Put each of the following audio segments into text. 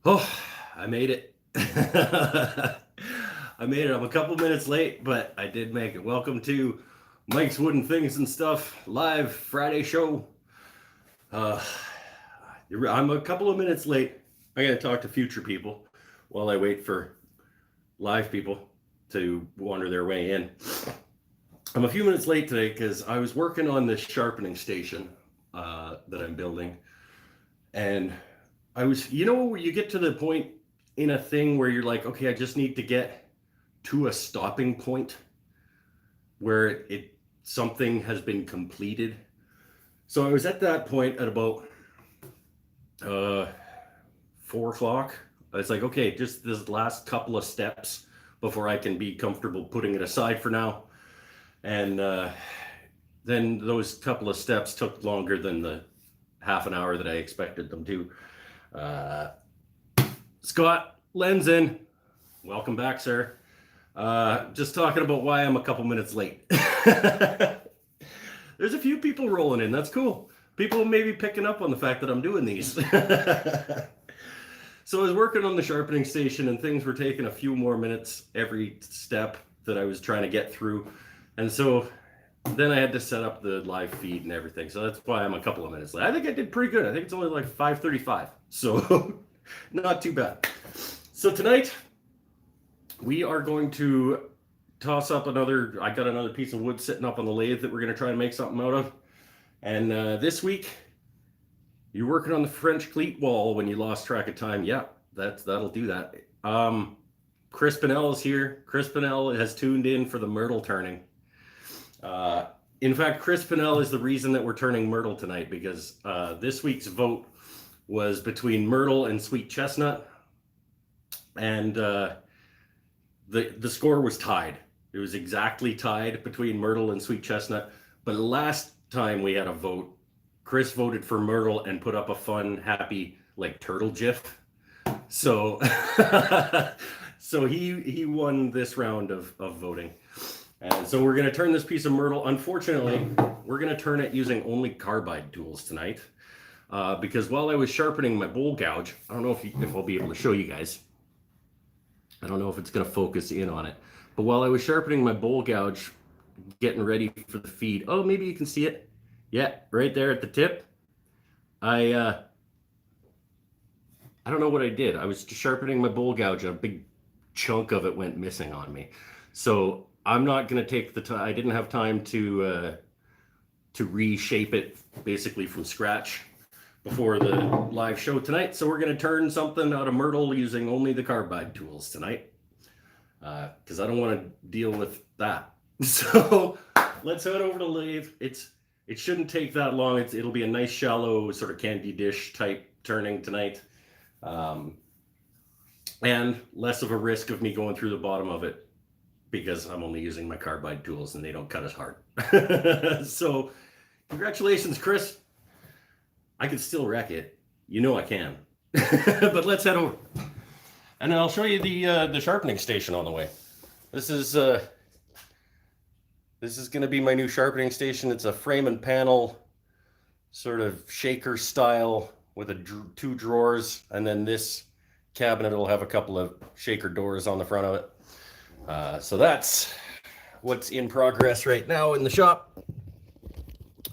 Oh, I made it. I made it. I'm a couple minutes late, but I did make it. Welcome to Mike's Wooden Things and Stuff live Friday show. Uh, I'm a couple of minutes late. I got to talk to future people while I wait for live people to wander their way in. I'm a few minutes late today because I was working on this sharpening station that I'm building. And where you get to the point in a thing where you're like, okay, I just need to get to a stopping point where something has been completed. So I was at that point at about 4 o'clock. I was like, okay, just this last couple of steps before I can be comfortable putting it aside for now. And then those couple of steps took longer than the half an hour that I expected them to. Scott Lenzen, welcome back, sir. Just talking about why I'm a couple minutes late. There's a few people rolling in. That's cool. People may be picking up on the fact that I'm doing these. So I was working on the sharpening station and things were taking a few more minutes every step that I was trying to get through. And so then I had to set up the live feed and everything. So that's why I'm a couple of minutes late. I think I did pretty good. I think it's only like 5:35. So not too bad. So tonight we are going to toss up I got another piece of wood sitting up on the lathe that we're going to try and make something out of. And this week, you're working on the French cleat wall when you lost track of time. Yeah, that'll do that. Chris Pinnell is here. Chris Pinnell has tuned in for the Myrtle turning. In fact, Chris Pinnell is the reason that we're turning Myrtle tonight, because this week's vote was between Myrtle and Sweet Chestnut, and the score was tied. It was exactly tied between Myrtle and Sweet Chestnut. But last time we had a vote, Chris voted for Myrtle and put up a fun, happy, like, turtle gif. So, so he won this round of voting. And so we're going to turn this piece of Myrtle. Unfortunately, we're going to turn it using only carbide tools tonight. Because while I was sharpening my bowl gouge, I don't know if I'll be able to show you guys. I don't know if it's going to focus in on it. But while I was sharpening my bowl gouge, getting ready for the feed. Oh, maybe you can see it. Yeah, right there at the tip. I don't know what I did. I was sharpening my bowl gouge and a big chunk of it went missing on me. So I'm not going to take the time. I didn't have time to reshape it basically from scratch before the live show tonight. So we're going to turn something out of Myrtle using only the carbide tools tonight, because I don't want to deal with that. So let's head over to lathe. It shouldn't take that long. It'll be a nice shallow sort of candy dish type turning tonight, and less of a risk of me going through the bottom of it, because I'm only using my carbide tools and they don't cut as hard. So congratulations, Chris. I can still wreck it. You know I can. But let's head over. And then I'll show you the sharpening station on the way. This is going to be my new sharpening station. It's a frame and panel sort of shaker style with two drawers, and then this cabinet will have a couple of shaker doors on the front of it. So that's what's in progress right now in the shop.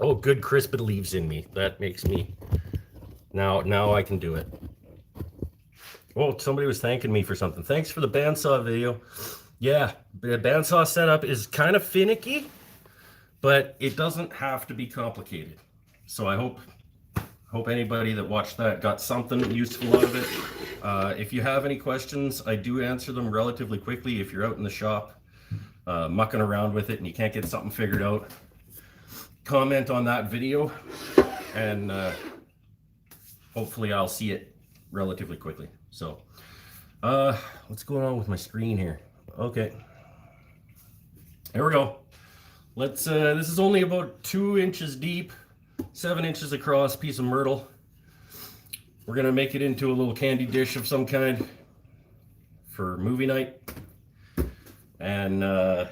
Oh, good, crisp it leaves in me. That makes me now I can do it. Oh, somebody was thanking me for something. Thanks for the bandsaw video. Yeah, the bandsaw setup is kind of finicky, but it doesn't have to be complicated. So I hope anybody that watched that got something useful out of it. If you have any questions, I do answer them relatively quickly. If you're out in the shop mucking around with it and you can't get something figured out, comment on that video, and hopefully I'll see it relatively quickly. So what's going on with my screen here? Okay, there we go. Let's this is only about 2 inches deep, 7 inches across piece of Myrtle. We're gonna make it into a little candy dish of some kind for movie night, and then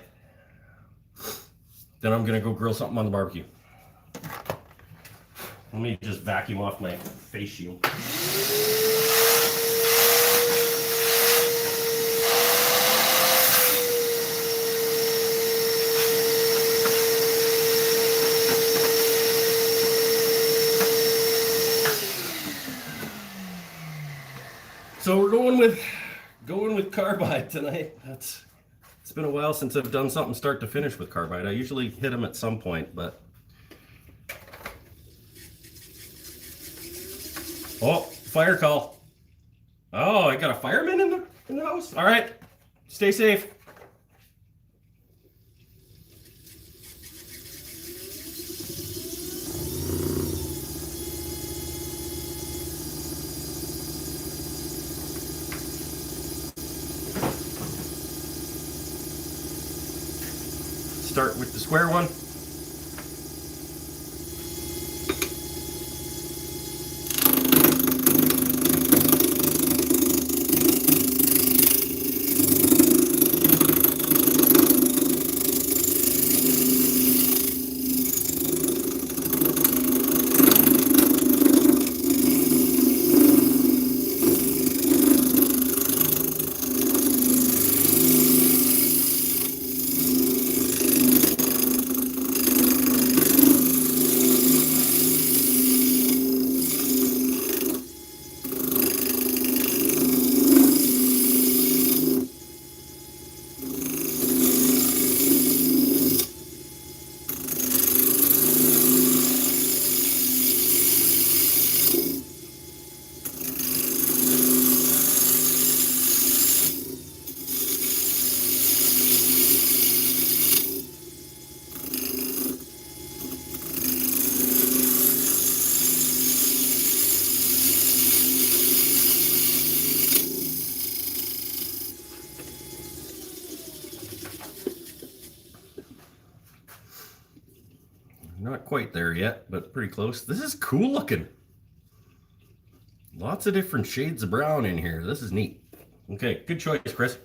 I'm gonna go grill something on the barbecue. Let me just vacuum off my face shield. So we're going with carbide tonight. It's been a while since I've done something start to finish with carbide. I usually hit them at some point, but oh, fire call. Oh, I got a fireman in the house. All right, stay safe. Start with the square one. Not quite there yet, but pretty close. This is cool looking. Lots of different shades of brown in here. This is neat. Okay, good choice, Chris.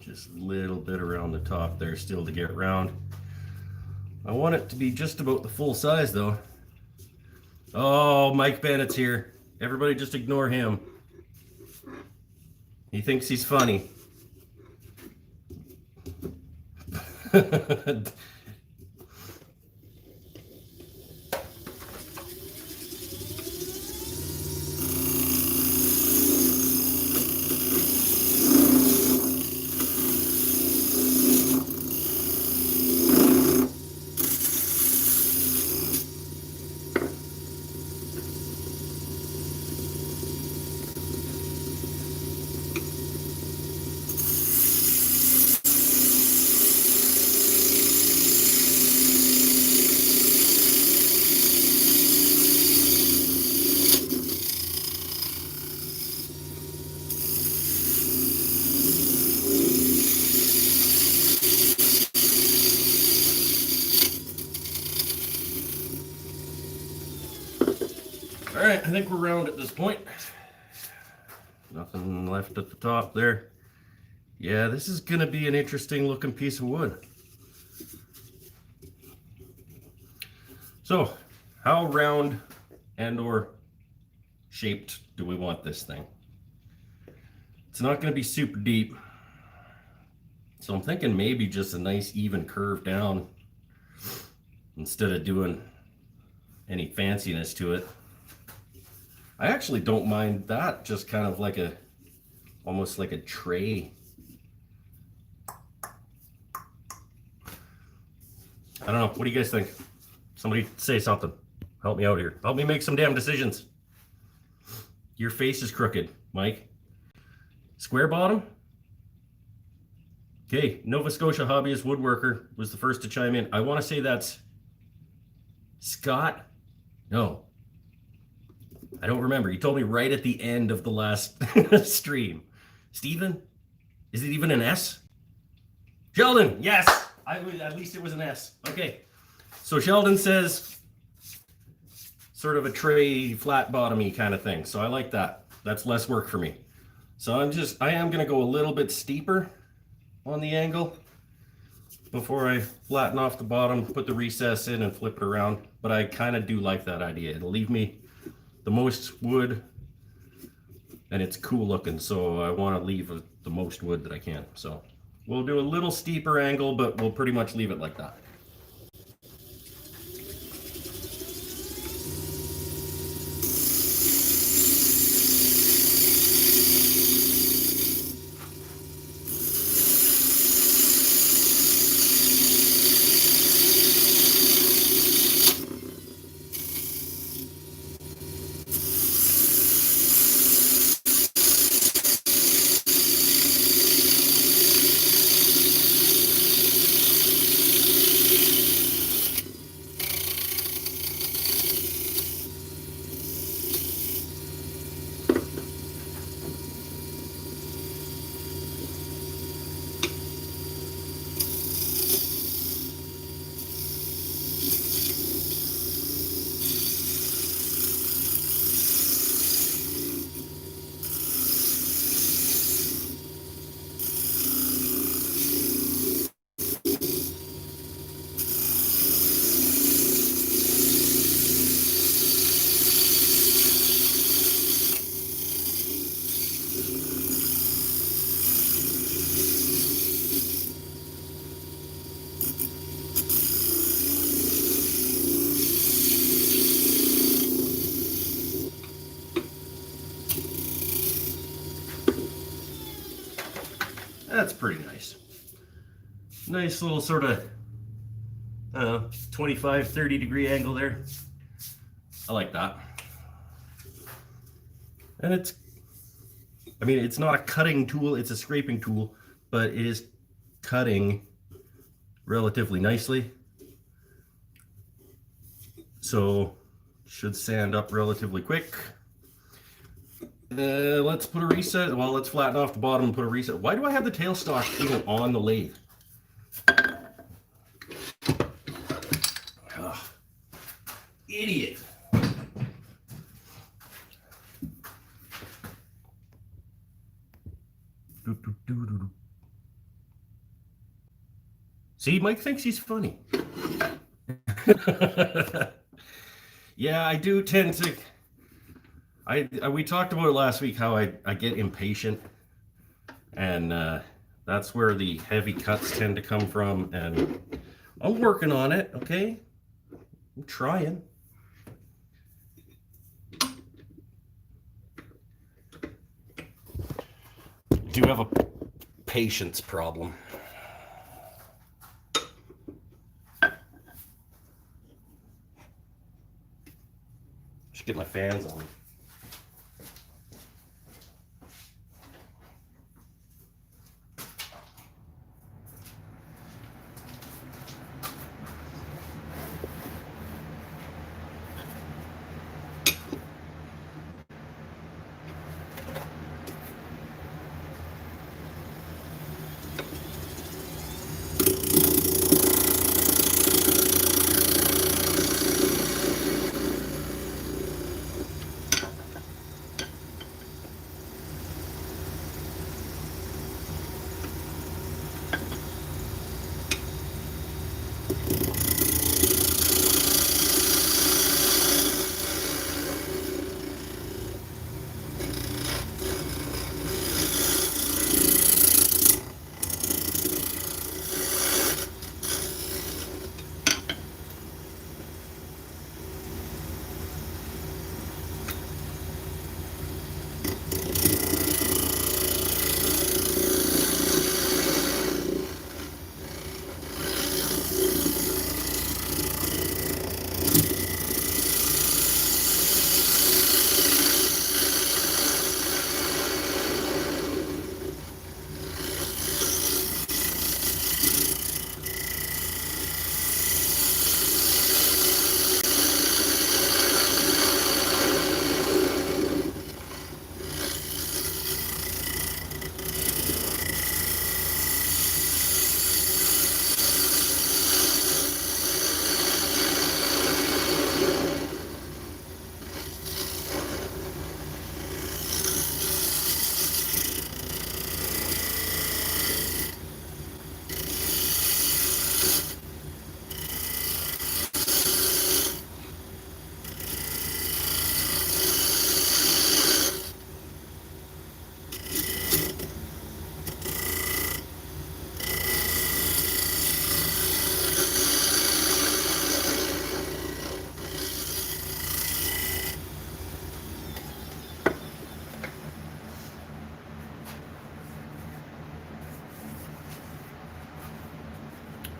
Just a little bit around the top there still to get round. I want it to be just about the full size though. Oh, Mike Bennett's here. Everybody just ignore him. He thinks he's funny. All right, I think we're round at this point. Nothing left at the top there. Yeah, this is gonna be an interesting looking piece of wood. So, how round and or shaped do we want this thing? It's not gonna be super deep. So I'm thinking maybe just a nice even curve down instead of doing any fanciness to it. I actually don't mind that, just kind of like almost like a tray. I don't know, what do you guys think? Somebody say something. Help me out here. Help me make some damn decisions. Your face is crooked, Mike. Square bottom? Okay, Nova Scotia Hobbyist Woodworker was the first to chime in. I want to say that's Scott. No, I don't remember. He told me right at the end of the last stream. Steven? Is it even an S? Sheldon, yes. At least it was an S. Okay. So Sheldon says sort of a tray, flat bottomy kind of thing. So I like that. That's less work for me. So I am going to go a little bit steeper on the angle before I flatten off the bottom, put the recess in and flip it around. But I kind of do like that idea. It'll leave me the most wood and it's cool looking. So I want to leave the most wood that I can. So we'll do a little steeper angle, but we'll pretty much leave it like that. That's pretty nice. Nice little sort of 25, 30 degree angle there. I like that. And it's not a cutting tool, it's a scraping tool, but it is cutting relatively nicely. So should sand up relatively quick. Let's put a reset. Well, let's flatten off the bottom and put a reset. Why do I have the tailstock even on the lathe? Ugh. Idiot. See, Mike thinks he's funny. Yeah, I do tend to. We talked about it last week, how I get impatient, and that's where the heavy cuts tend to come from, and I'm working on it, okay? I'm trying. Do have a patience problem. Should get my fans on.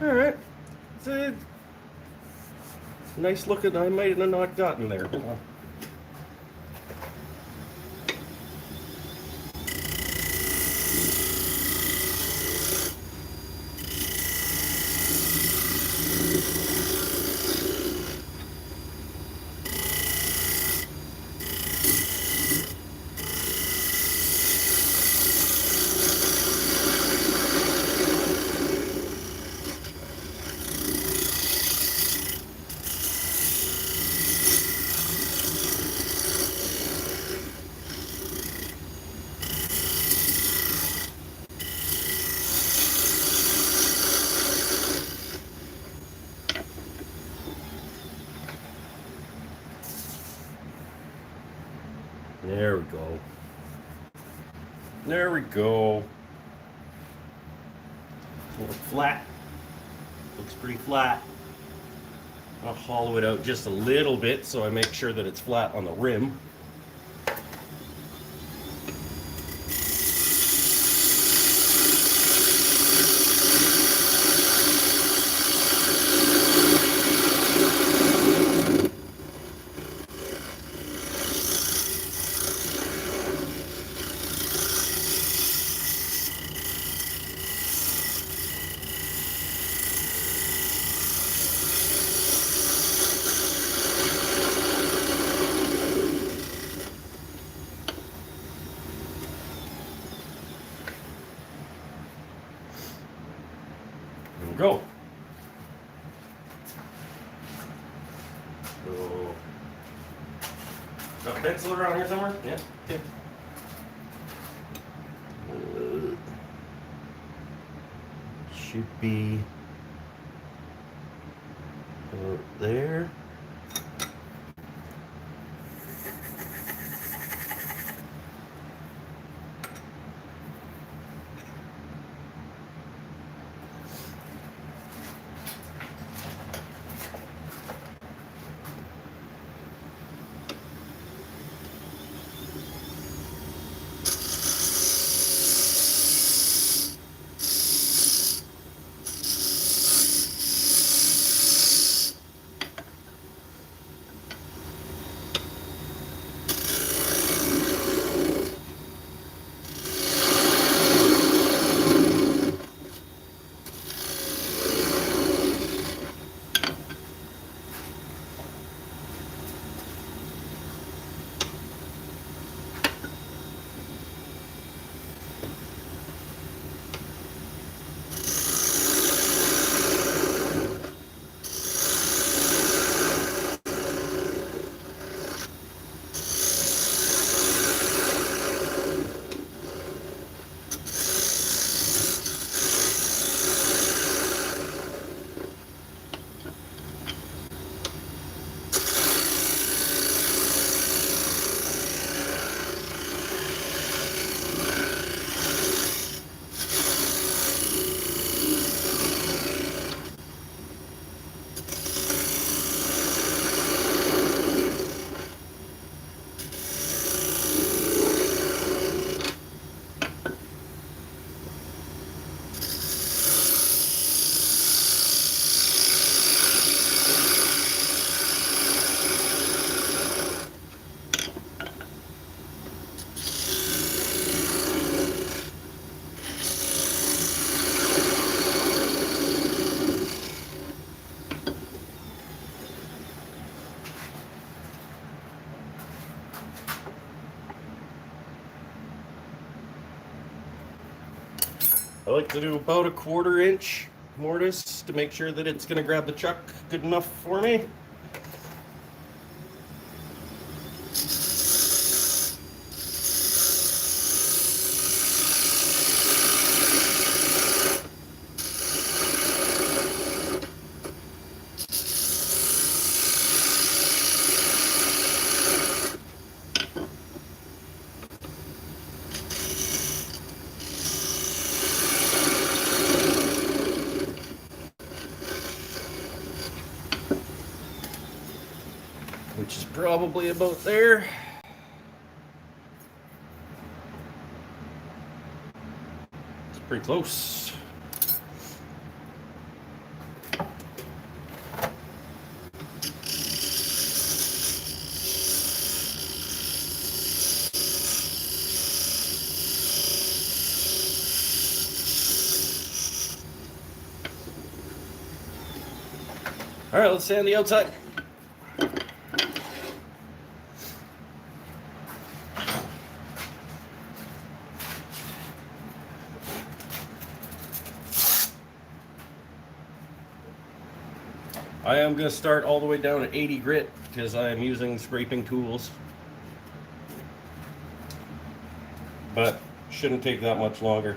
All right. It's a nice looking. I might have not gotten there. There we go. There we go. Look flat. Looks pretty flat. I'll hollow it out just a little bit so I make sure that it's flat on the rim. There we go. So, got a pencil around here somewhere? Yeah. Okay. Should be about there. I like to do about a 1/4 inch mortise to make sure that it's going to grab the chuck good enough for me. Which is probably about there. It's pretty close. All right, let's sand the outside. I am going to start all the way down at 80 grit because I am using scraping tools. But shouldn't take that much longer.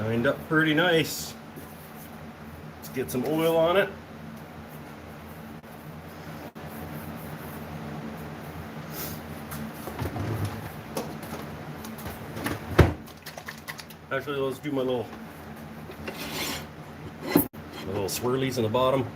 Shined up pretty nice. Let's get some oil on it. Actually, let's do my little swirlies in the bottom.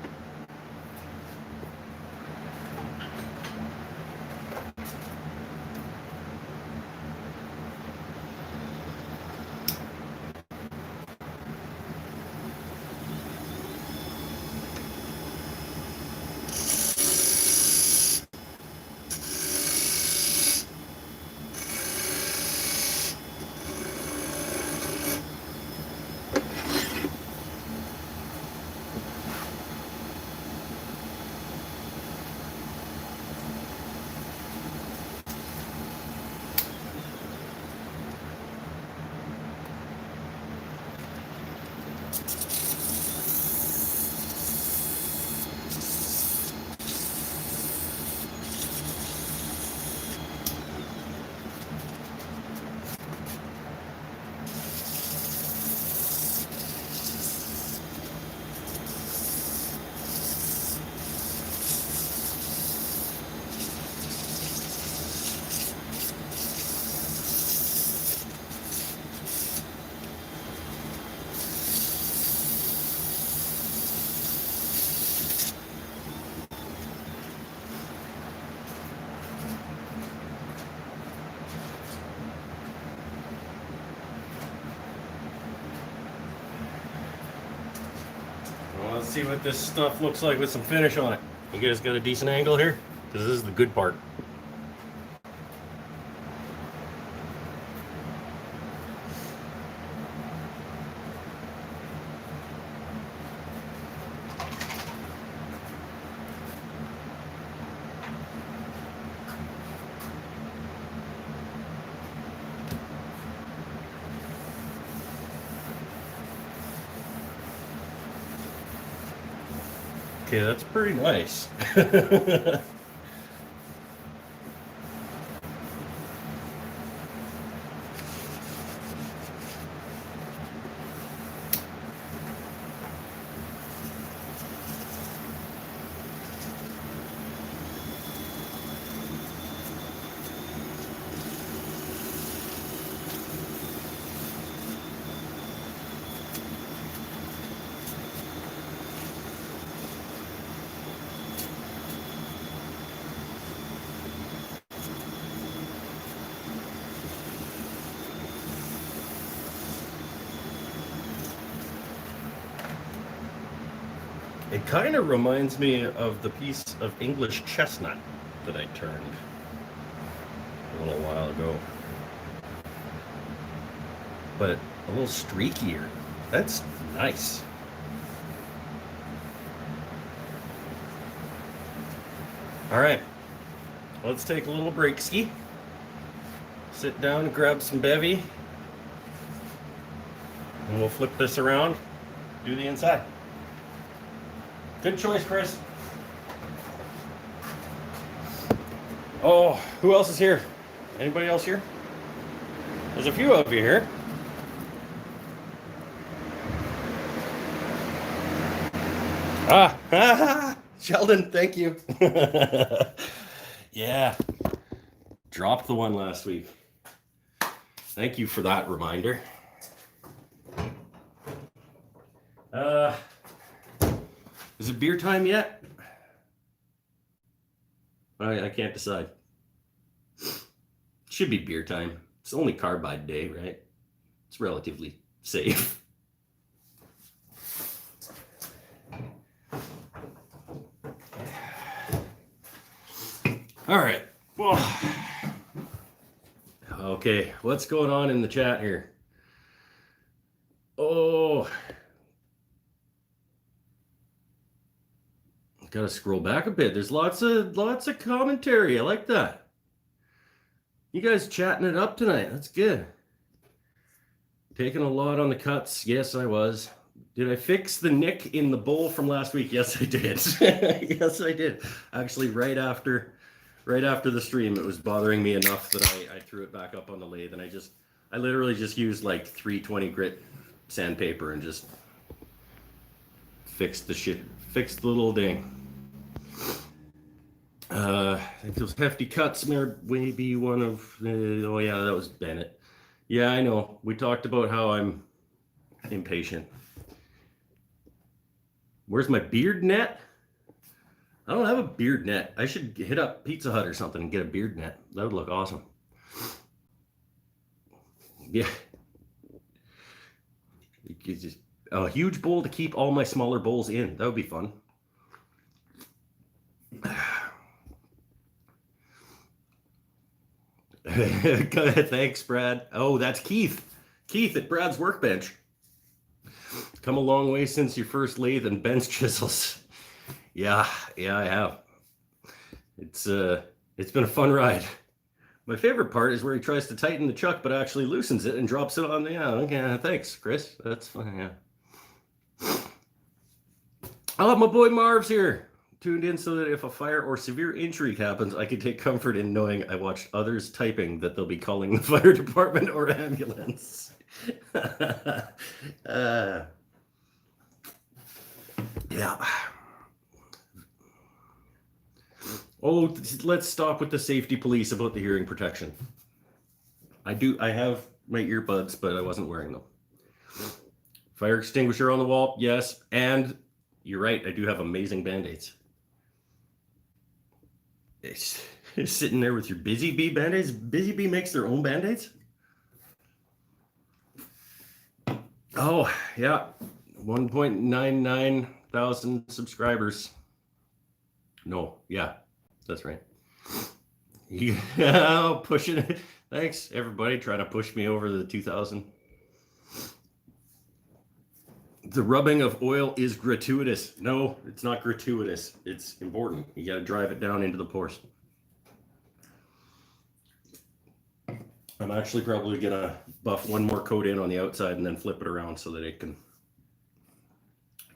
Let's see what this stuff looks like with some finish on it. You guys got a decent angle here? Because this is the good part. Okay, that's pretty nice. It kind of reminds me of the piece of English chestnut that I turned a little while ago. But a little streakier. That's nice. All right, let's take a little break ski. Sit down and grab some bevy. And we'll flip this around, do the inside. Good choice, Chris. Oh, who else is here? Anybody else here? There's a few of you here. Sheldon, thank you. Yeah, dropped the one last week. Thank you for that reminder. Is it beer time yet? I can't decide. Should be beer time. It's only carbide day, right? It's relatively safe. All right. Well, okay, what's going on in the chat here? Oh, gotta scroll back a bit. There's lots of commentary. I like that. You guys chatting it up tonight. That's good. Taking a lot on the cuts. Yes, I was. Did I fix the nick in the bowl from last week? Yes, I did. Yes, I did. Actually, right after the stream, it was bothering me enough that I threw it back up on the lathe, and I literally just used like 320 grit sandpaper and just fix the little ding. I think those hefty cuts may be one of, oh yeah, that was Bennett. Yeah, I know. We talked about how I'm impatient. Where's my beard net? I don't have a beard net. I should hit up Pizza Hut or something and get a beard net. That would look awesome. Yeah. Just a huge bowl to keep all my smaller bowls in. That would be fun. Thanks, Brad. Oh, that's Keith. Keith at Brad's workbench. Come a long way since your first lathe and bench chisels. Yeah, I have. It's been a fun ride. My favorite part is where he tries to tighten the chuck but actually loosens it and drops it on the, yeah, okay, thanks, Chris. That's fine, yeah. Oh, my boy Marv's here. Tuned in so that if a fire or severe injury happens, I can take comfort in knowing I watched others typing that they'll be calling the fire department or ambulance. Yeah. Oh, let's stop with the safety police about the hearing protection. I have my earbuds, but I wasn't wearing them. Fire extinguisher on the wall, yes. And you're right, I do have amazing Band-Aids. It's sitting there with your Busy Bee Band-Aids. Busy Bee makes their own Band-Aids? Oh, yeah. 1.99 thousand subscribers. No, yeah, that's right. Yeah, pushing it. Thanks, everybody, trying to push me over the 2,000. The rubbing of oil is gratuitous. No, it's not gratuitous. It's important. You got to drive it down into the pores. I'm actually probably going to buff one more coat in on the outside and then flip it around so that it can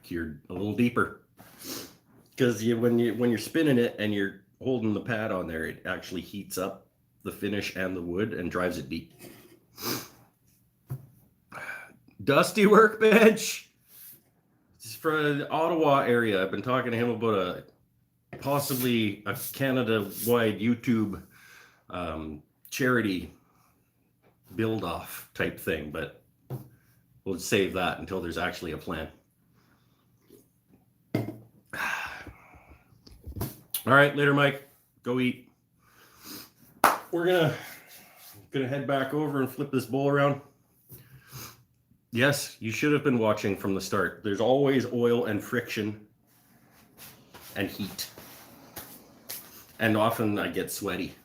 cure a little deeper. Because when you're spinning it and you're holding the pad on there, it actually heats up the finish and the wood and drives it deep. Dusty Workbench. This is from the Ottawa area. I've been talking to him about possibly a Canada-wide YouTube charity build-off type thing, but we'll save that until there's actually a plan. All right, later, Mike. Go eat. We're gonna head back over and flip this bowl around. Yes, you should have been watching from the start. There's always oil and friction and heat. And often I get sweaty.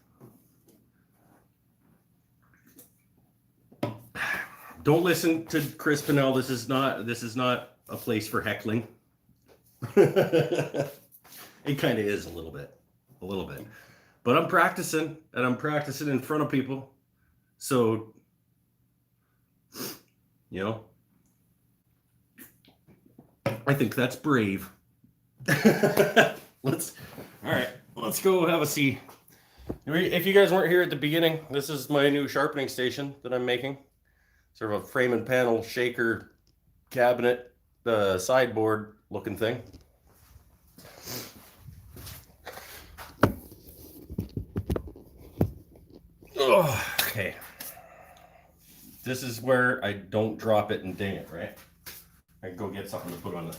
Don't listen to Chris Pinnell. This is not a place for heckling. It kind of is a little bit. But I'm practicing, and I'm practicing in front of people. So, you know, I think that's brave. Let's go have a seat. If you guys weren't here at the beginning, this is my new sharpening station that I'm making. Sort of a frame and panel shaker cabinet, sideboard looking thing. Oh, okay. This is where I don't drop it and ding it, right? I can go get something to put on this.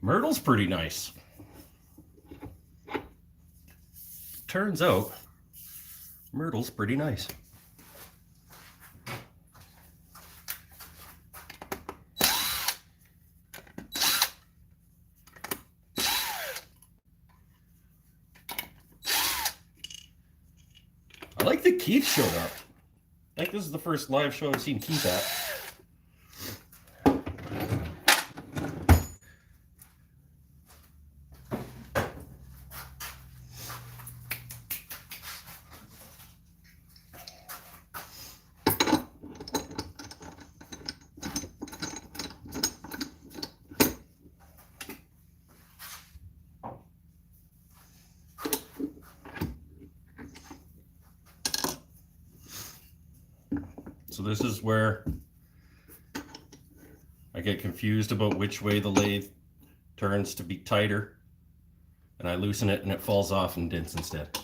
Myrtle's pretty nice. Turns out, Myrtle's pretty nice. I like that Keith showed up. I think this is the first live show I've seen Keith at. So this is where I get confused about which way the lathe turns to be tighter, and I loosen it and it falls off and dents instead.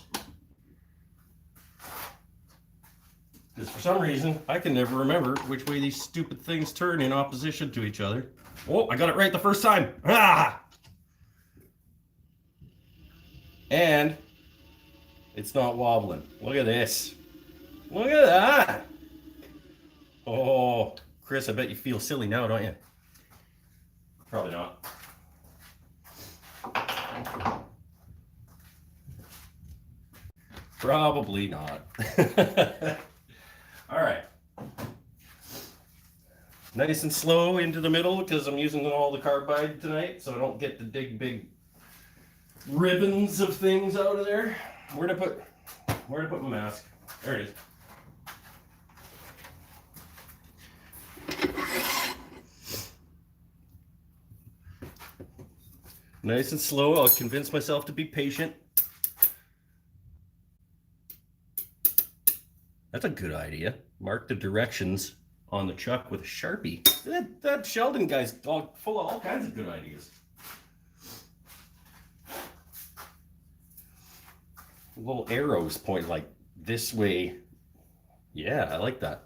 Because for some reason, I can never remember which way these stupid things turn in opposition to each other. Oh, I got it right the first time. Ah! And it's not wobbling. Look at this. Look at that. Oh, Chris, I bet you feel silly now, don't you? Probably not. Probably not. All right. Nice and slow into the middle because I'm using all the carbide tonight, so I don't get the big ribbons of things out of there. Where to put my mask? There it is. Nice and slow. I'll convince myself to be patient. That's a good idea. Mark the directions on the chuck with a Sharpie. That Sheldon guy's full of all kinds of good ideas. Little arrows point like this way. Yeah, I like that.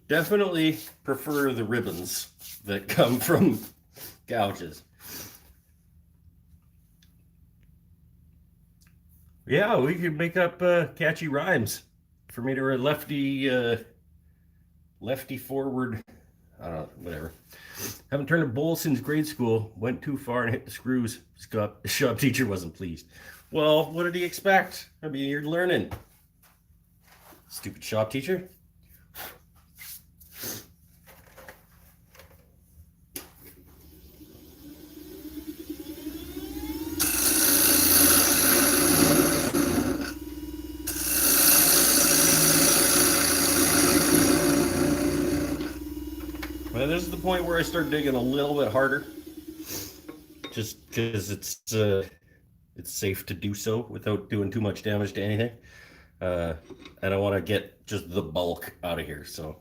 Definitely prefer the ribbons that come from gouges. Yeah, we could make up catchy rhymes for me to lefty forward I don't know, whatever. Haven't turned a bowl since grade school. Went too far and hit the screws. Shop teacher wasn't pleased. Well, what did he expect? I mean, you're learning. Stupid shop teacher. Well, this is the point where I start digging a little bit harder, just because it's safe to do so without doing too much damage to anything. And I want to get just the bulk out of here, so.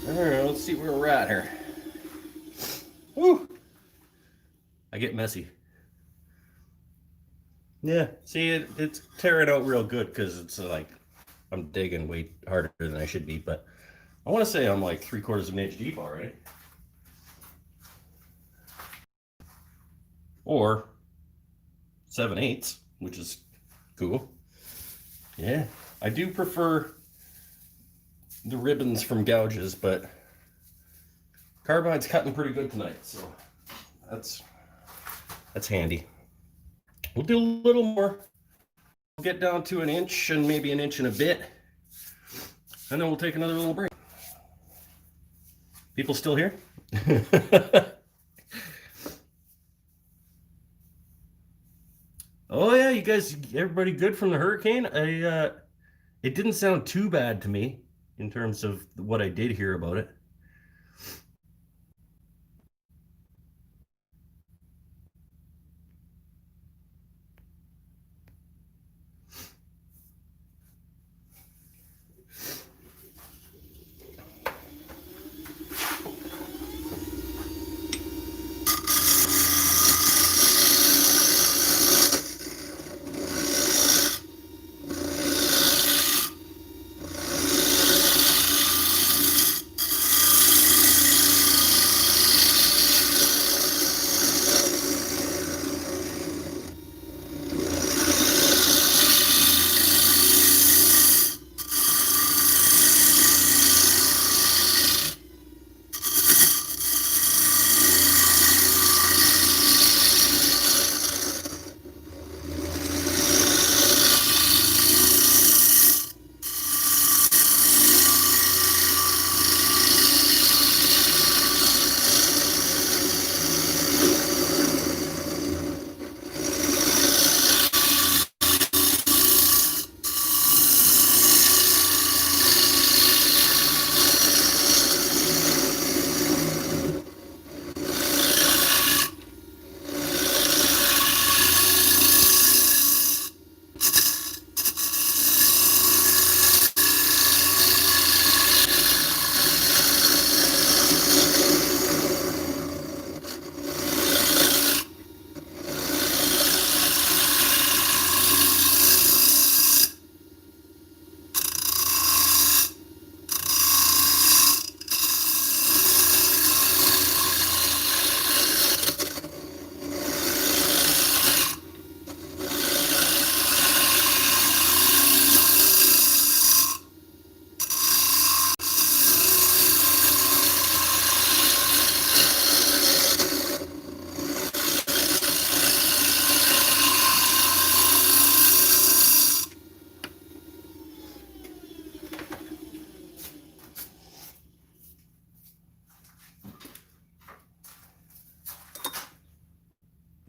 Alright, let's see where we're at here. Woo! I get messy. Yeah, see, it's tearing out real good because it's like I'm digging way harder than I should be, but I want to say I'm like 3/4 of an inch deep already. Or 7/8, which is cool. Yeah, I do prefer the ribbons from gouges, but carbide's cutting pretty good tonight, so that's handy. We'll do a little more. We'll get down to an inch and maybe an inch and a bit, and then we'll take another little break. People still here? Oh yeah, you guys, everybody good from the hurricane? It didn't sound too bad to me in terms of what I did hear about it.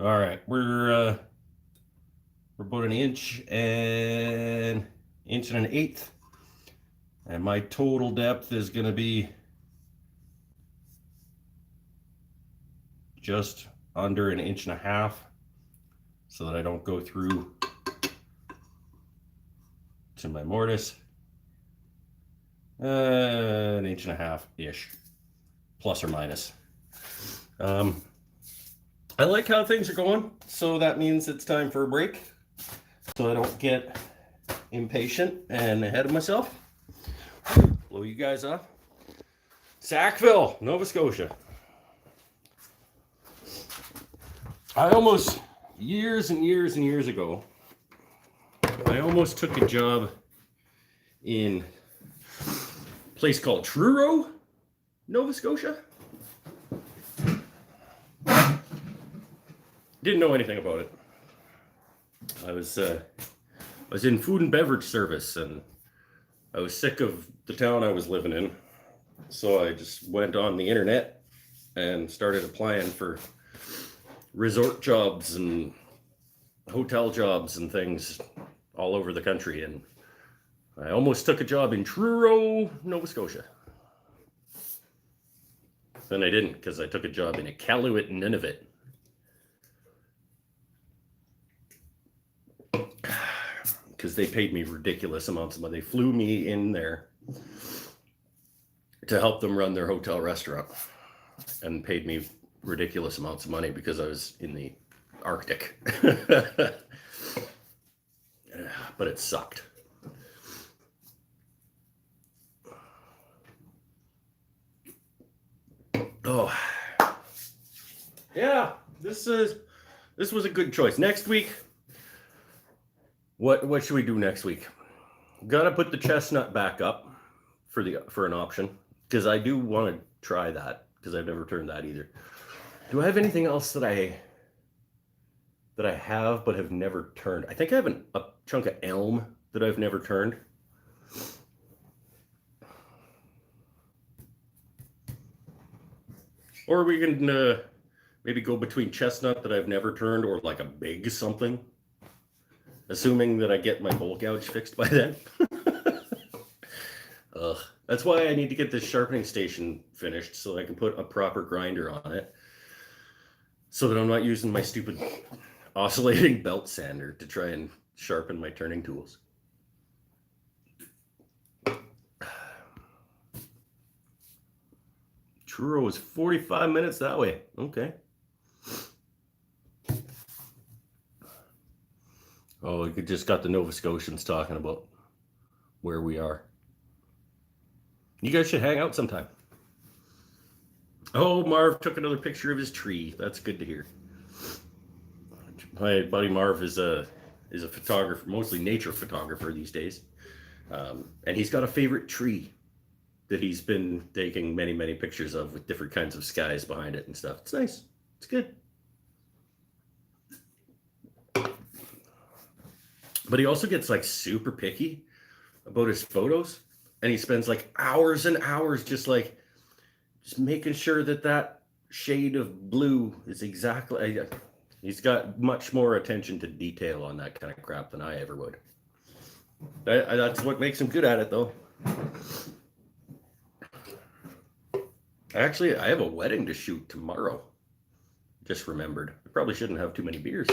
All right, we're about an inch and an eighth, and my total depth is going to be just under an inch and a half, so that I don't go through to my mortise. An inch and a half ish, plus or minus. I like how things are going, so that means it's time for a break, so I don't get impatient and ahead of myself. Blow you guys off. Sackville, Nova Scotia. I almost, years and years and years ago, I almost took a job in a place called Truro, Nova Scotia. Didn't know anything about it. I was in food and beverage service, and I was sick of the town I was living in, so I just went on the internet and started applying for resort jobs and hotel jobs and things all over the country, and I almost took a job in Truro, Nova Scotia. Then I didn't, because I took a job in Iqaluit, Nunavut. Because they paid me ridiculous amounts of money. They flew me in there to help them run their hotel restaurant, and paid me ridiculous amounts of money because I was in the Arctic. But it sucked. Oh, yeah, this was a good choice. Next week, what should we do next week? Gotta put the chestnut back up for an option, because I do want to try that, because I've never turned that either. Do I have anything else that I have but have never turned? I think I have a chunk of elm that I've never turned. Or we can maybe go between chestnut that I've never turned, or like a big something, assuming that I get my bowl gouge fixed by then. That's why I need to get this sharpening station finished, so I can put a proper grinder on it, so that I'm not using my stupid oscillating belt sander to try and sharpen my turning tools. Truro is 45 minutes that way. Okay. Oh, we just got the Nova Scotians talking about where we are. You guys should hang out sometime. Oh, Marv took another picture of his tree. That's good to hear. My buddy Marv is a photographer, mostly nature photographer these days. And he's got a favorite tree that he's been taking many, many pictures of, with different kinds of skies behind it and stuff. It's nice. It's good. But he also gets like super picky about his photos, and he spends like hours and hours just making sure that shade of blue is exactly. He's got much more attention to detail on that kind of crap than I ever would. That's what makes him good at it, though. Actually, I have a wedding to shoot tomorrow. Just remembered. I probably shouldn't have too many beers.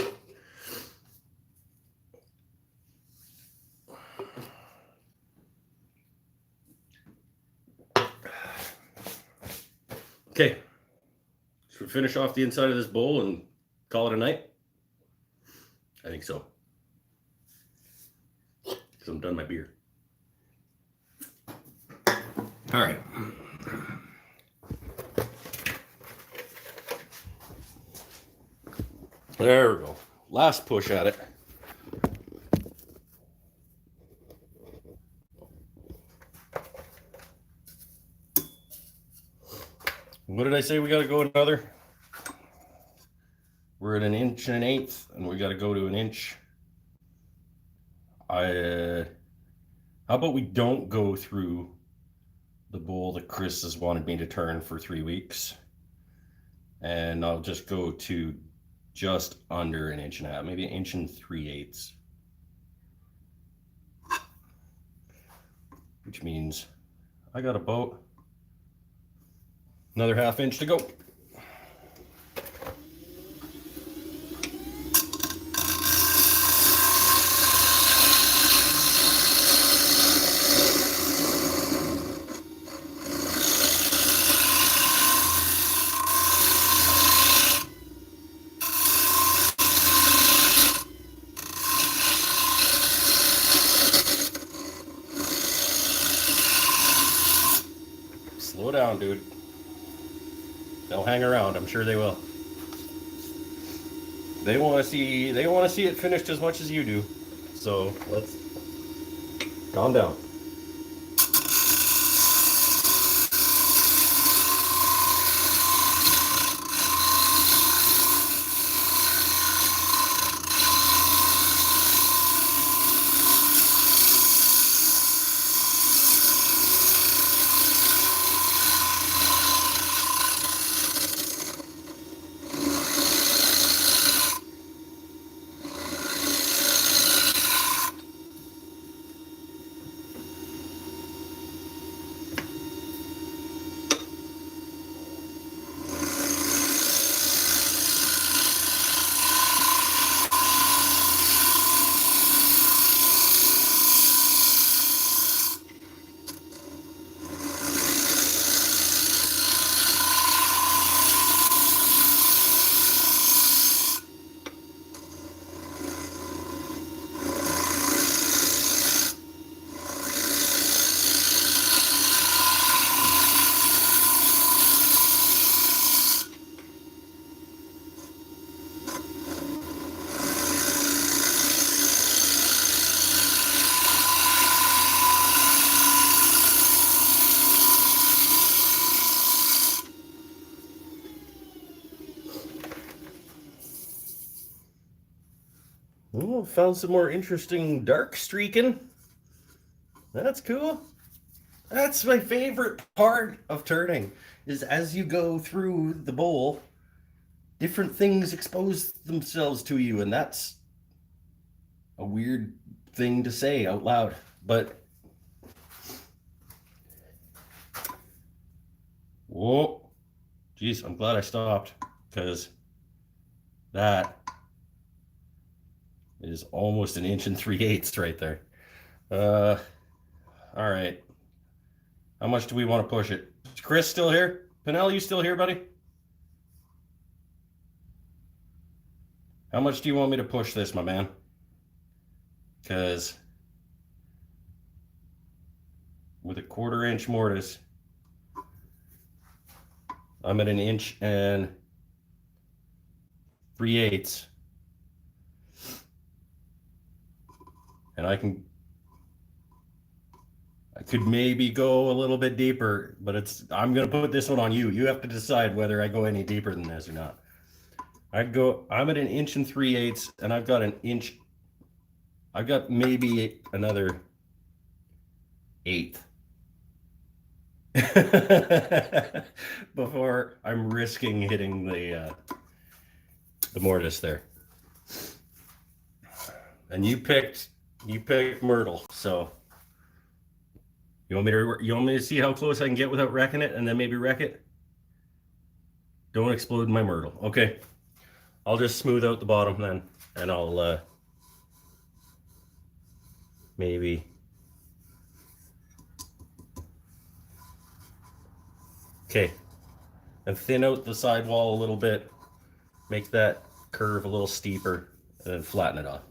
Okay. Should we finish off the inside of this bowl and call it a night? I think so. Because I'm done my beer. All right. There we go. Last push at it. What did I say? We got to go another? We're at an inch and an eighth, and we got to go to an inch. How about we don't go through the bowl that Chris has wanted me to turn for 3 weeks, and I'll just go to just under an inch and a half, maybe an inch and 3/8, which means I got about another 1/2 inch to go. Slow down, dude. They'll hang around. I'm sure they will. They want to see it finished as much as you do. So let's calm down. Oh, found some more interesting dark streaking. That's cool. That's my favorite part of turning, is as you go through the bowl, different things expose themselves to you, and that's a weird thing to say out loud, but whoa, geez, I'm glad I stopped, because that is almost an inch and 3/8 right there. All right. How much do we want to push it? Is Chris still here? Pinnell, you still here, buddy? How much do you want me to push this, my man? Because with a 1/4 inch mortise, I'm at an inch and 3/8. And I could maybe go a little bit deeper, but I'm going to put this one on you. You have to decide whether I go any deeper than this or not. I'm at an inch and 3/8, and I've got maybe another 1/8 before I'm risking hitting the mortise there. And you picked Myrtle, so you want me to see how close I can get without wrecking it, and then maybe wreck it? Don't explode my Myrtle. Okay, I'll just smooth out the bottom then, and I'll maybe okay, and thin out the sidewall a little bit, make that curve a little steeper, and then flatten it off.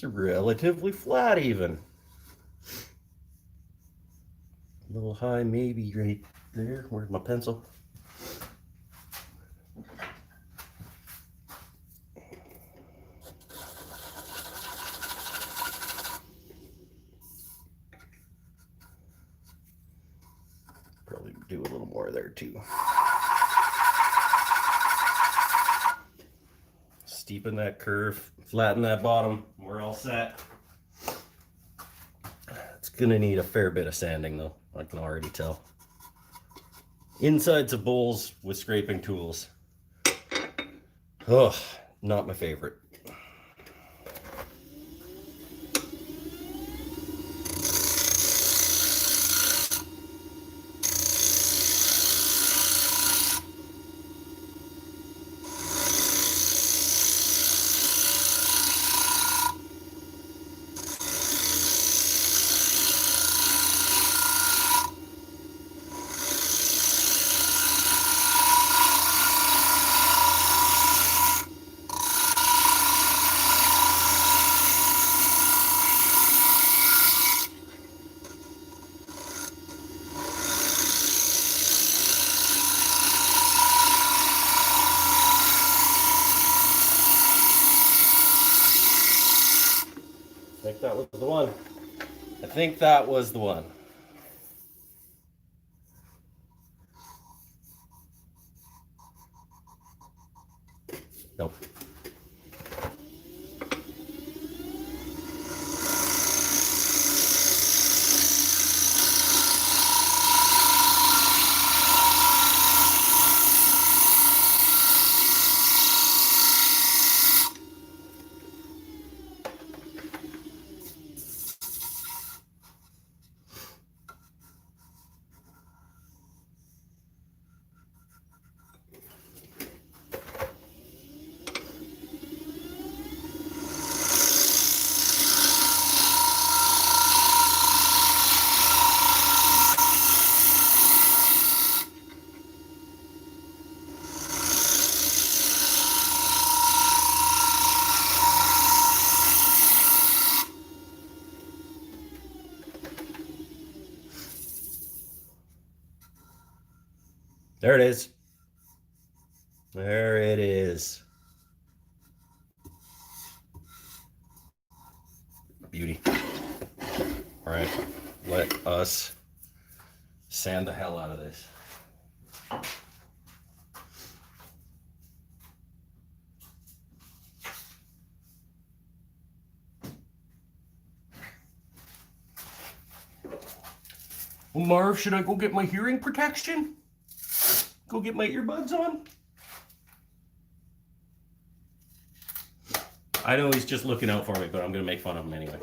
It's relatively flat even. A little high maybe right there. Where's my pencil? Probably do a little more there too. Steepen that curve, flatten that bottom. We're all set. It's gonna need a fair bit of sanding though, I can already tell. Insides of bowls with scraping tools. Ugh, not my favorite. I think that was the one. I think that was the one. Nope. There it is. There it is. Beauty. All right, let us sand the hell out of this. Well, Marv, should I go get my hearing protection? Go get my earbuds on? I know he's just looking out for me, but I'm going to make fun of him anyway.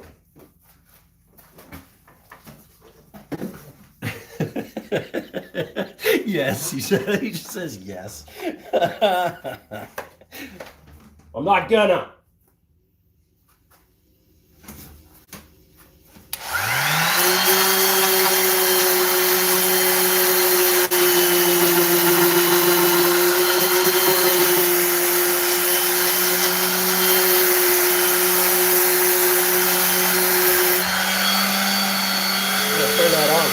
Yes, he said. He just says yes. I'm not gonna. Turn that on.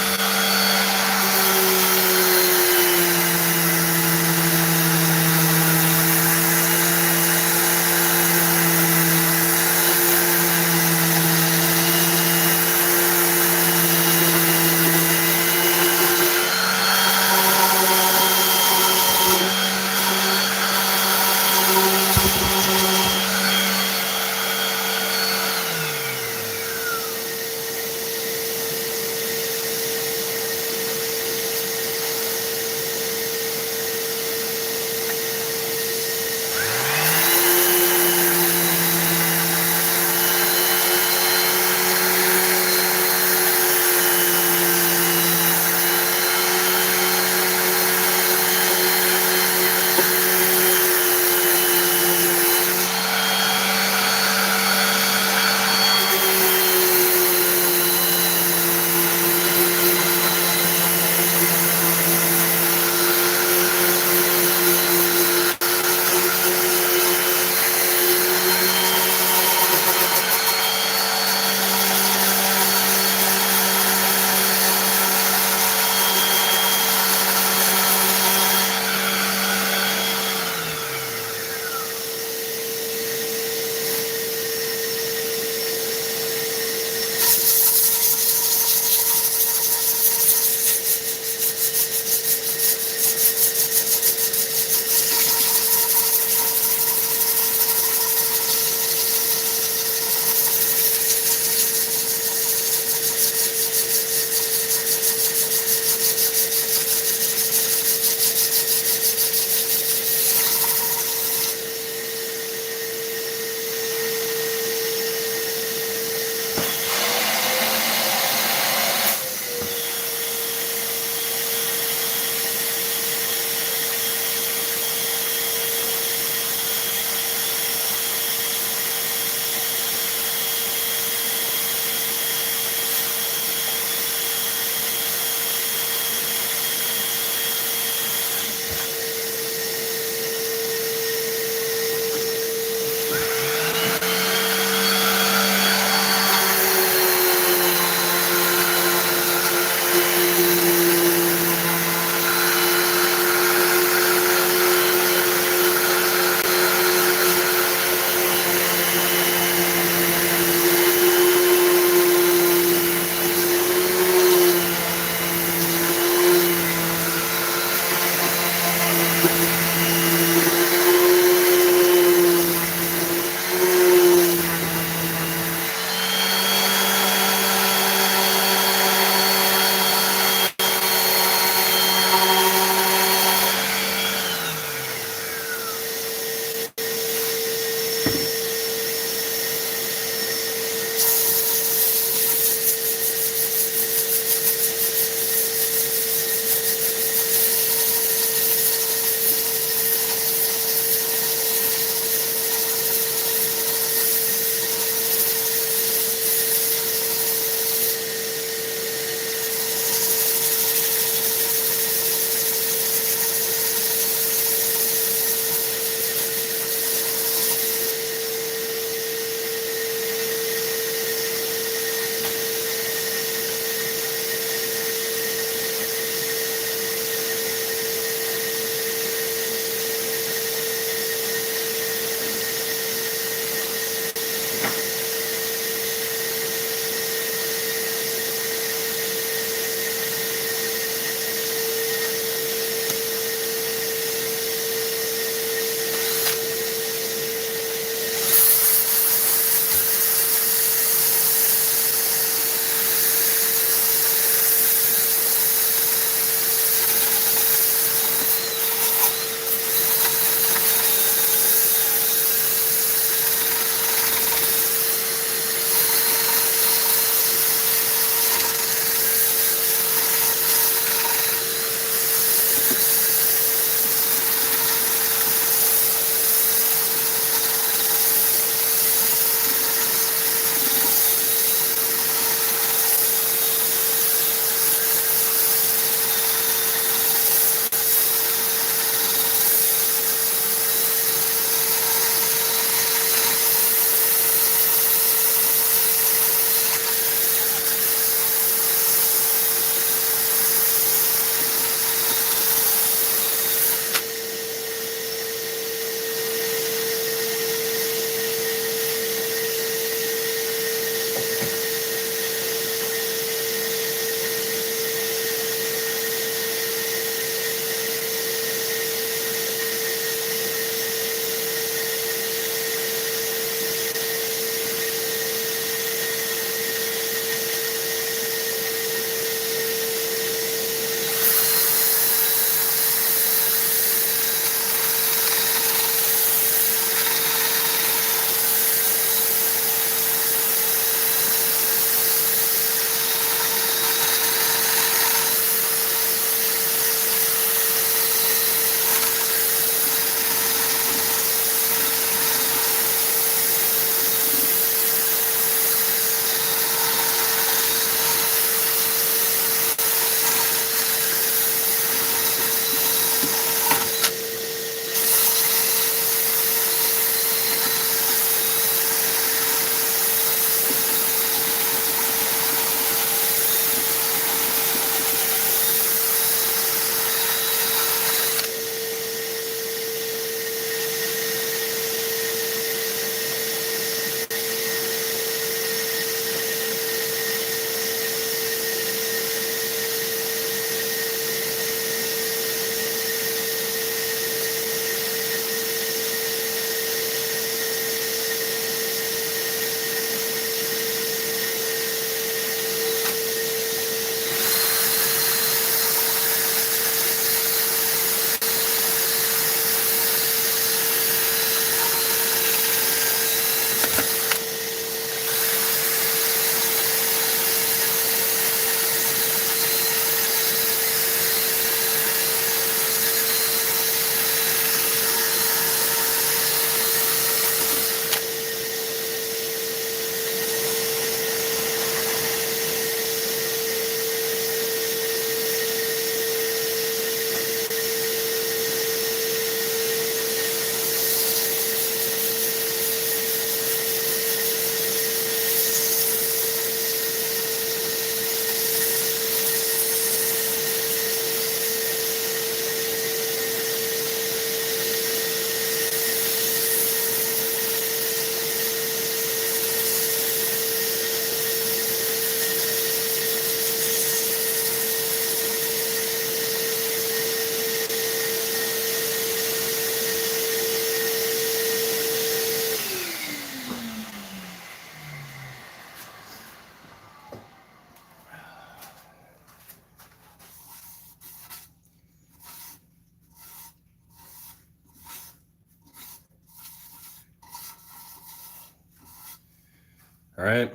right.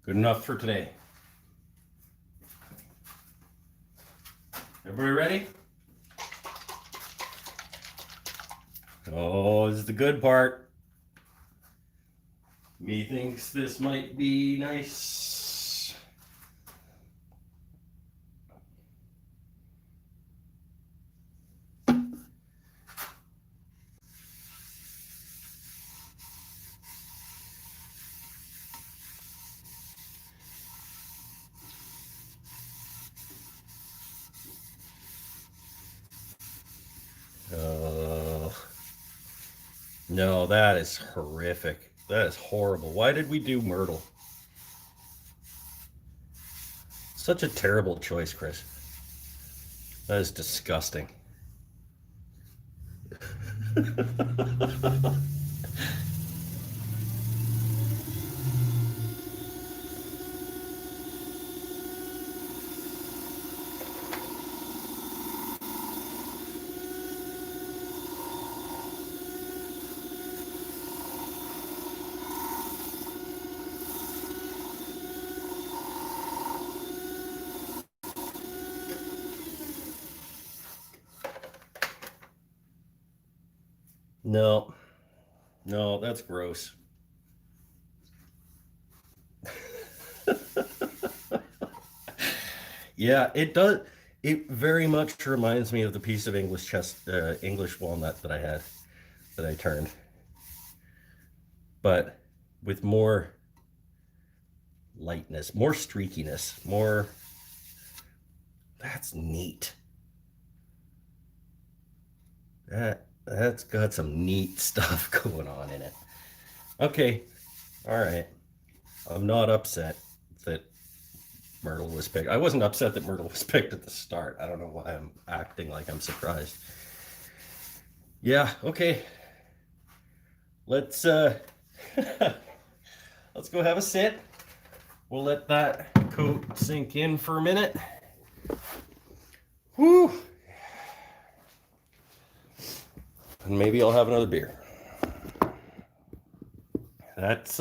Good enough for today. Everybody ready? Oh, this is the good part. Me thinks this might be nice. No, that is horrific. That is horrible. Why did we do Myrtle? Such a terrible choice, Chris. That is disgusting. No, no, that's gross. Yeah, it does. It very much reminds me of the piece of English walnut that I had, that I turned, but with more lightness, more streakiness, more. That's neat. That's got some neat stuff going on in it. Okay, all right. I'm not upset that Myrtle was picked. I wasn't upset that Myrtle was picked at the start. I don't know why I'm acting like I'm surprised. Yeah, okay. Let's let's go have a sit. We'll let that coat sink in for a minute. Whew. And maybe I'll have another beer. That's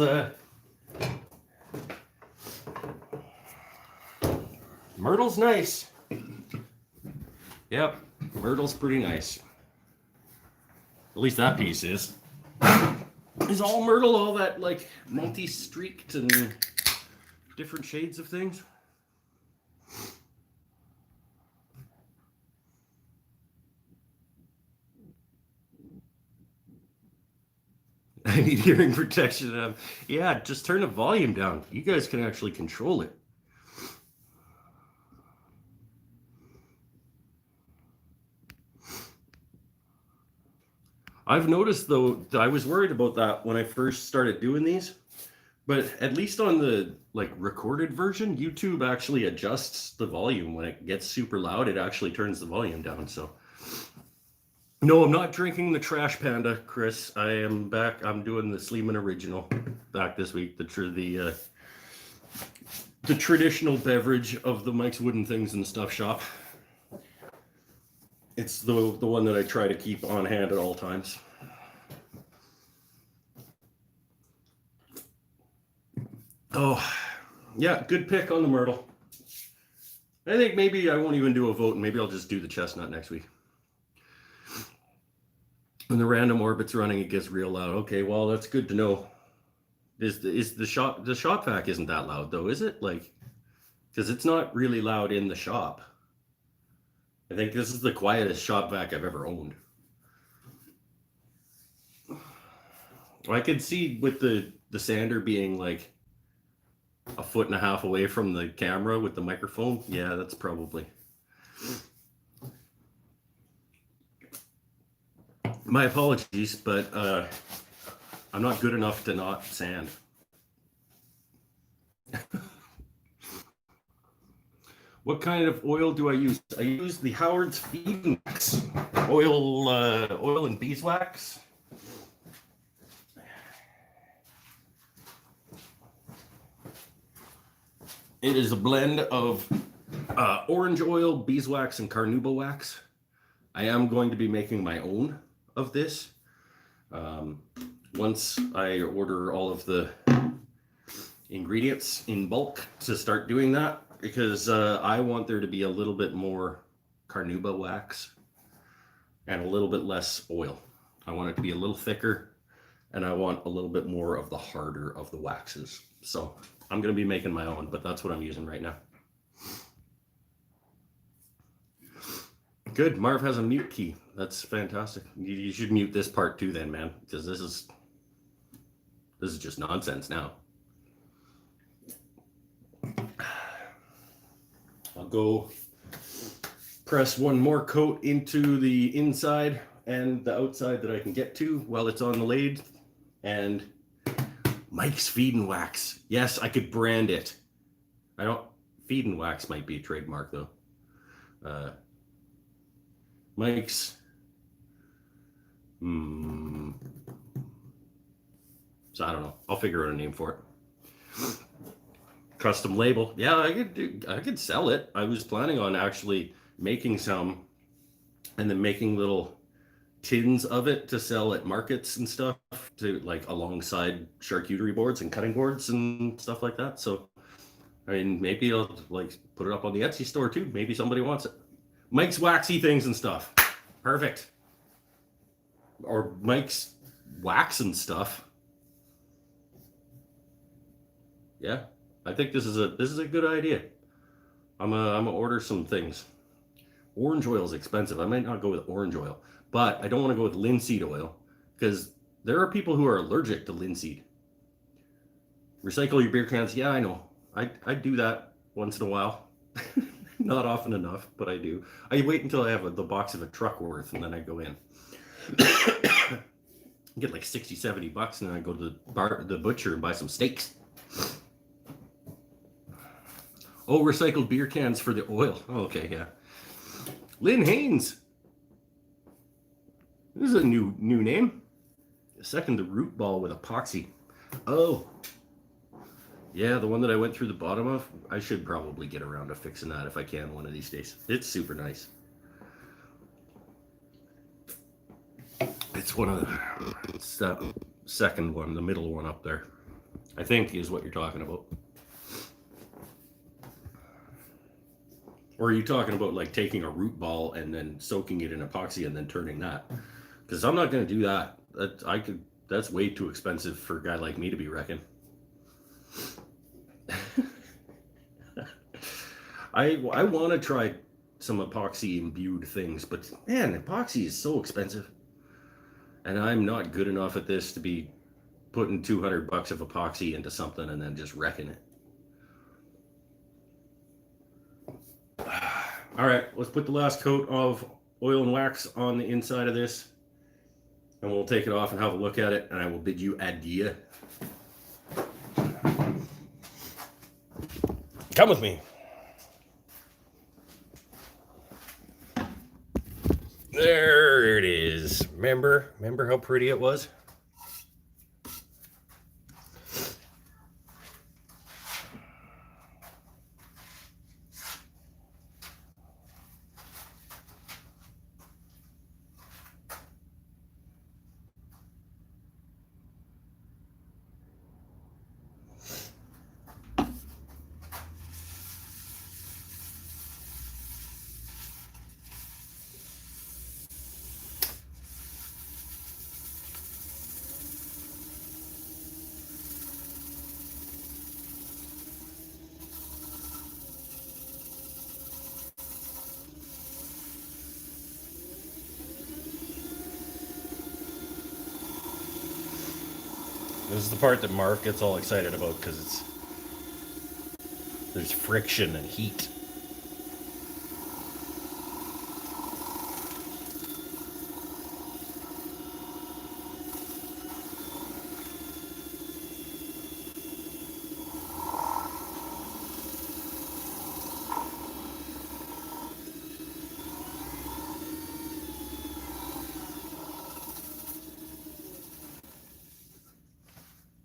Myrtle's nice. Yep, Myrtle's pretty nice. At least that piece is. Is all Myrtle all that like multi-streaked and different shades of things? I need hearing protection. Yeah, just turn the volume down. You guys can actually control it. I've noticed though, I was worried about that when I first started doing these, but at least on the like recorded version, YouTube actually adjusts the volume when it gets super loud. It actually turns the volume down. So no, I'm not drinking the Trash Panda, Chris. I am back. I'm doing the Sleeman Original back this week. The traditional beverage of the Mike's Wooden Things and Stuff shop. It's the one that I try to keep on hand at all times. Oh, yeah, good pick on the Myrtle. I think maybe I won't even do a vote, and maybe I'll just do the chestnut next week. When the random orbit's running, it gets real loud. Okay, well, that's good to know. Is the shop vac isn't that loud though, is it? Like, because it's not really loud in the shop. I think this is the quietest shop vac I've ever owned. I could see with the sander being like a foot and a half away from the camera with the microphone. Yeah, that's probably. My apologies, but I'm not good enough to not sand. What kind of oil do I use? I use the Howard's Feed Wax oil and beeswax. It is a blend of orange oil, beeswax, and carnauba wax. I am going to be making my own of this. once I order all of the ingredients in bulk to start doing that, because I want there to be a little bit more carnauba wax and a little bit less oil. I want it to be a little thicker, and I want a little bit more of the harder of the waxes. So I'm going to be making my own, but that's what I'm using right now. Good. Marv has a mute key. That's fantastic. You should mute this part too then, man, because this is just nonsense now. I'll go press one more coat into the inside and the outside that I can get to while it's on the lathe. And Mike's Feed and Wax. Yes, I could brand it. Feed and Wax might be a trademark though. Mike's. So I don't know. I'll figure out a name for it. Custom label. Yeah, I could sell it. I was planning on actually making some and then making little tins of it to sell at markets and stuff, to like alongside charcuterie boards and cutting boards and stuff like that. So I mean, maybe I'll like put it up on the Etsy store too. Maybe somebody wants it. Mike's waxy things and stuff. Perfect. Or Mike's wax and stuff. Yeah, I think this is a good idea. I'm gonna order some things. Orange oil is expensive. I might not go with orange oil, but I don't want to go with linseed oil because there are people who are allergic to linseed. Recycle your beer cans. Yeah, I know. I do that once in a while. Not often enough, but I do. I wait until I have the box of a truck worth, and then I go in. Get like 60, 70 bucks, and then I go to the butcher and buy some steaks. Oh, recycled beer cans for the oil. Oh, okay, yeah. Lynn Haynes. This is a new name. Second the root ball with epoxy. Oh. Yeah, the one that I went through the bottom of. I should probably get around to fixing that if I can one of these days. It's super nice. It's one of it's that second one, the middle one up there, I think is what you're talking about. Or are you talking about like taking a root ball and then soaking it in epoxy and then turning that? Because I'm not going to do that. That's way too expensive for a guy like me to be wrecking. I want to try some epoxy imbued things, but man, epoxy is so expensive. And I'm not good enough at this to be putting 200 bucks of epoxy into something and then just wrecking it. All right, let's put the last coat of oil and wax on the inside of this, and we'll take it off and have a look at it, and I will bid you adieu. Come with me. There it is. Remember how pretty it was? This is the part that Mark gets all excited about because there's friction and heat.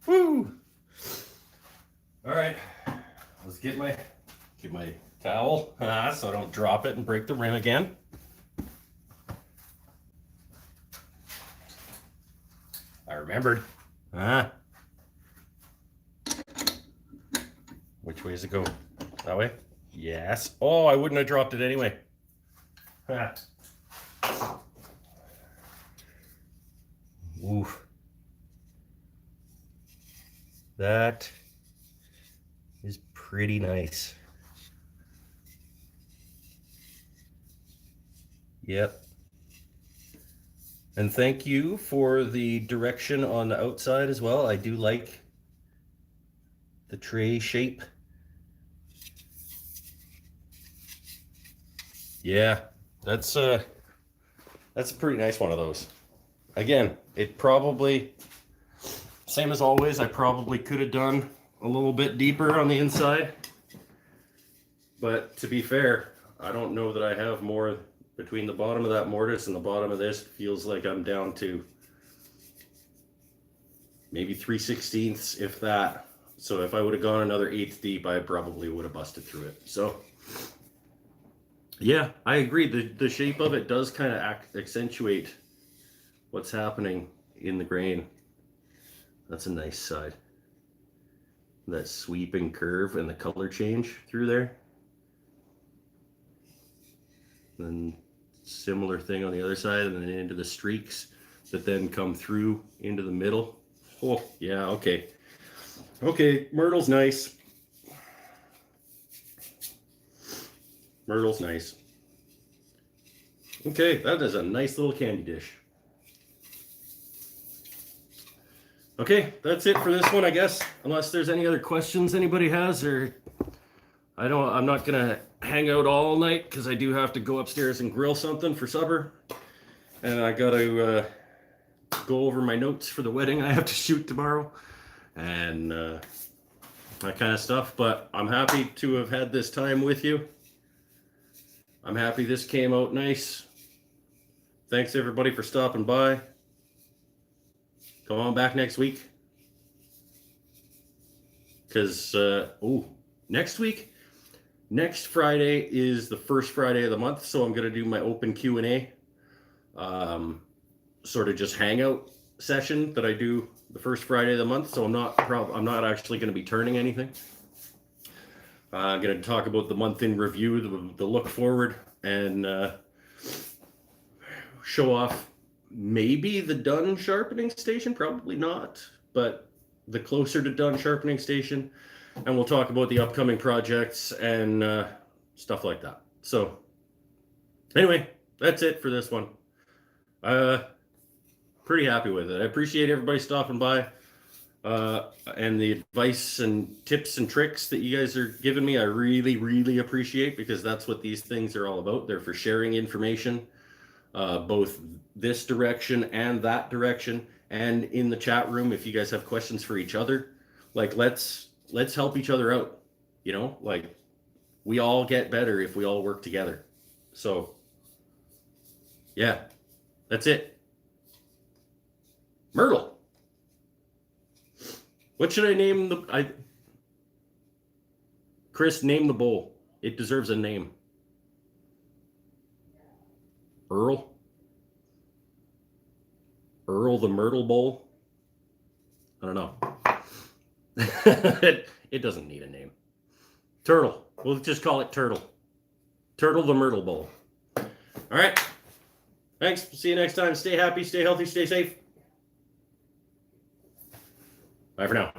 Woo! All right, let's get my towel so I don't drop it and break the rim again. I remembered. Ah. Which way does it go? That way? Yes. Oh, I wouldn't have dropped it anyway. Ah. Oof. That is pretty nice. Yep. And thank you for the direction on the outside as well. I do like the tray shape. Yeah, that's a pretty nice one of those. Again, it probably, same as always, I probably could have done a little bit deeper on the inside. But to be fair, I don't know that I have more between the bottom of that mortise and the bottom of this. Feels like I'm down to maybe 3/16, if that. So if I would have gone another 1/8 deep, I probably would have busted through it. So yeah, I agree. The shape of it does kind of accentuate what's happening in the grain. That's a nice side. That sweeping curve and the color change through there. Then similar thing on the other side, and then into the streaks that then come through into the middle. Oh, yeah, okay. Okay, Myrtle's nice. Myrtle's nice. Okay, that is a nice little candy dish. Okay, that's it for this one, I guess. Unless there's any other questions anybody has, or I'm not gonna hang out all night because I do have to go upstairs and grill something for supper. And I gotta go over my notes for the wedding I have to shoot tomorrow. And that kind of stuff. But I'm happy to have had this time with you. I'm happy this came out nice. Thanks everybody for stopping by. Come on back next week. Because, next week, next Friday is the first Friday of the month, so I'm going to do my open Q&A, sort of just hangout session that I do the first Friday of the month. So I'm not actually going to be turning anything. I'm going to talk about the month in review, the look forward, and show off maybe the done sharpening station, probably not, but the closer to done sharpening station. And we'll talk about the upcoming projects and stuff like that. So anyway, that's it for this one. Pretty happy with it. I appreciate everybody stopping by and the advice and tips and tricks that you guys are giving me. I really, really appreciate, because that's what these things are all about. They're for sharing information, both this direction and that direction, and in the chat room, if you guys have questions for each other, like let's help each other out. You know, like we all get better if we all work together. So yeah, that's it. Myrtle. What should I name Chris, name the bowl. It deserves a name. Earl the Myrtle Bowl? I don't know. It doesn't need a name. Turtle. We'll just call it Turtle. Turtle the Myrtle Bowl. All right. Thanks. See you next time. Stay happy, stay healthy, stay safe. Bye for now.